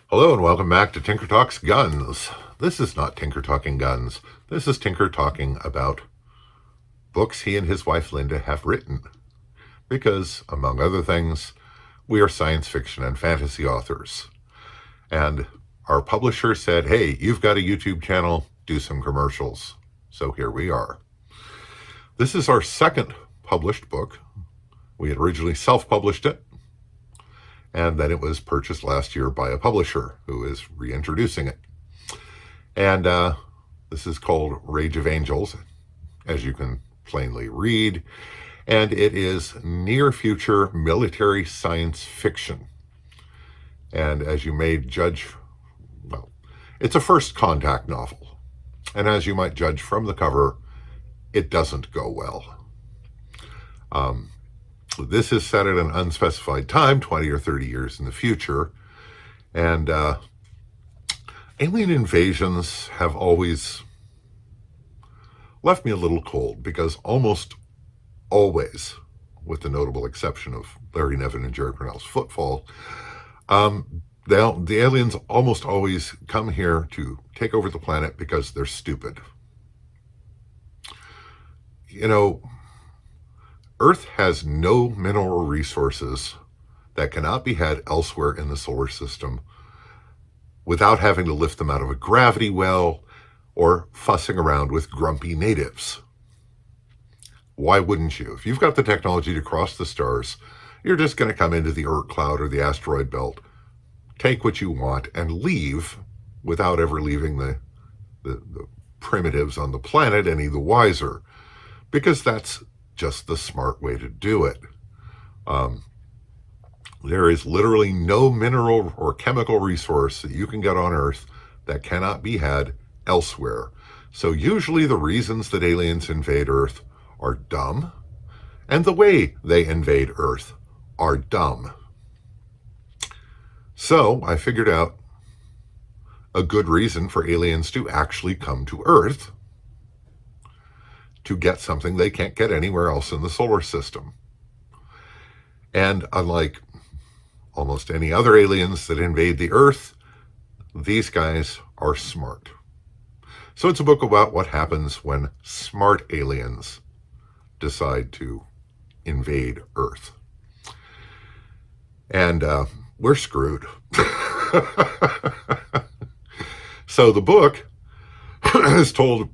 Hello and welcome back to Tinker Talks Guns. This is not Tinker Talking Guns. This is Tinker talking about books he and his wife Linda have written. Because, among other things, we are science fiction and fantasy authors. And our publisher said, hey, you've got a YouTube channel, do some commercials. So here we are. This is our second published book. We had originally self-published it, and then it was purchased last year by a publisher who is reintroducing it. And this is called Rage of Angels, as you can plainly read. And it is near-future military science fiction. And as you may judge, well, it's a first contact novel. And as you might judge from the cover, it doesn't go well. This is set at an unspecified time, 20 or 30 years in the future. And alien invasions have always left me a little cold because almost always, with the notable exception of Larry Niven and Jerry Pournelle's Footfall, the aliens almost always come here to take over the planet because they're stupid. You know, Earth has no mineral resources that cannot be had elsewhere in the solar system without having to lift them out of a gravity well or fussing around with grumpy natives. Why wouldn't you? If you've got the technology to cross the stars, you're just going to come into the Oort cloud or the asteroid belt, take what you want, and leave without ever leaving the primitives on the planet any the wiser, because that's just the smart way to do it. There is literally no mineral or chemical resource that you can get on Earth that cannot be had elsewhere. So usually the reasons that aliens invade Earth are dumb, and the way they invade Earth are dumb. So I figured out a good reason for aliens to actually come to Earth, to get something they can't get anywhere else in the solar system. And unlike almost any other aliens that invade the Earth, these guys are smart. So it's a book about what happens when smart aliens decide to invade Earth. And we're screwed. So the book is told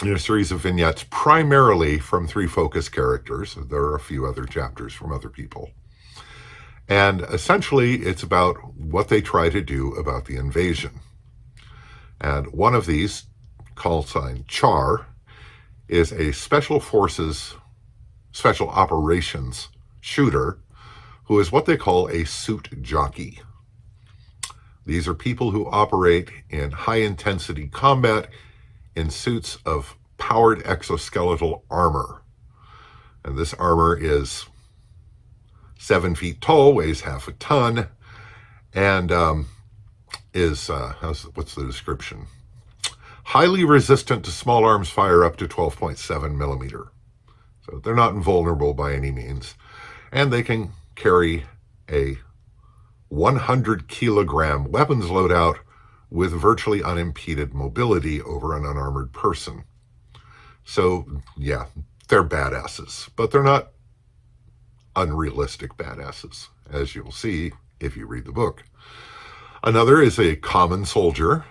in a series of vignettes, primarily from three focus characters. There are a few other chapters from other people. And essentially, it's about what they try to do about the invasion. And one of these, call sign Char, is a special forces, special operations shooter who is what they call a suit jockey. These are people who operate in high-intensity combat in suits of powered exoskeletal armor. And this armor is 7 feet tall, weighs half a ton, and what's the description? Highly resistant to small arms fire up to 12.7 millimeter. So they're not invulnerable by any means. And they can carry a 100 kilogram weapons loadout with virtually unimpeded mobility over an unarmored person. So, yeah, they're badasses, but they're not unrealistic badasses, as you'll see if you read the book. Another is a common soldier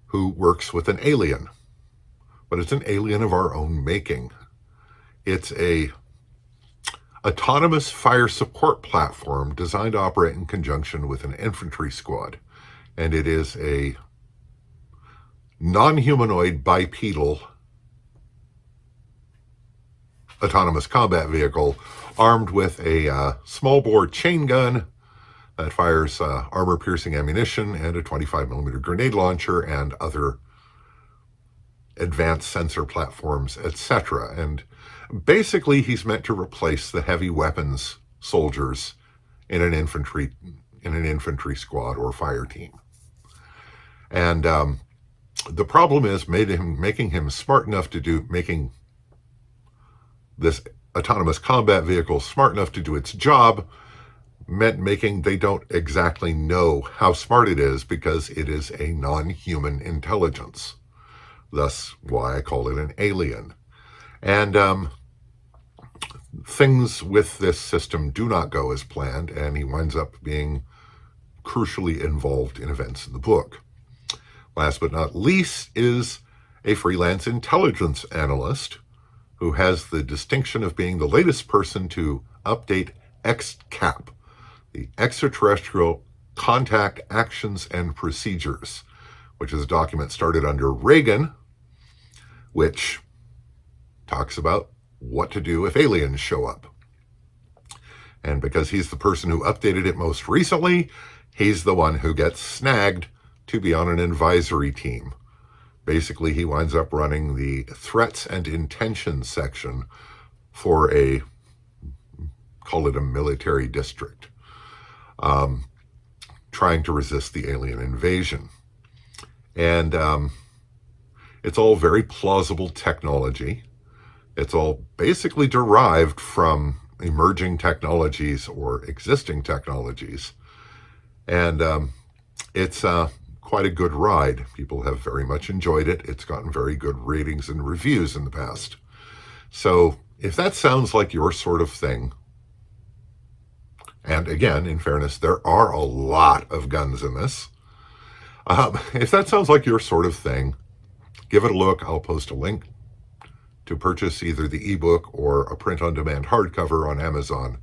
who works with an alien, but it's an alien of our own making. It's a autonomous fire support platform designed to operate in conjunction with an infantry squad. And it is a non-humanoid bipedal autonomous combat vehicle armed with a small bore chain gun that fires armor-piercing ammunition and a 25 millimeter grenade launcher and other advanced sensor platforms, etc. And basically, he's meant to replace the heavy weapons soldiers in an infantry squad or fire team. And the problem is making him smart enough to making this autonomous combat vehicle smart enough to do its job meant making they don't exactly know how smart it is because it is a non-human intelligence. Thus, why I call it an alien. And things with this system do not go as planned, and he winds up being crucially involved in events in the book. Last but not least is a freelance intelligence analyst who has the distinction of being the latest person to update EXCAP, the Extraterrestrial Contact Actions and Procedures, which is a document started under Reagan, which talks about what to do if aliens show up. And because he's the person who updated it most recently, he's the one who gets snagged to be on an advisory team. Basically, he winds up running the threats and intentions section for call it a military district, trying to resist the alien invasion. And it's all very plausible technology. It's all basically derived from emerging technologies or existing technologies. And it's quite a good ride. People have very much enjoyed it. It's gotten very good ratings and reviews in the past. So if that sounds like your sort of thing, and again, in fairness, there are a lot of guns in this. If that sounds like your sort of thing, give it a look. I'll post a link to purchase either the ebook or a print-on-demand hardcover on Amazon.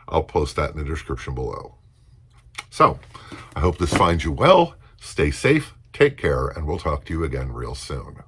I'll post that in the description below. So, I hope this finds you well. Stay safe, take care, and we'll talk to you again real soon.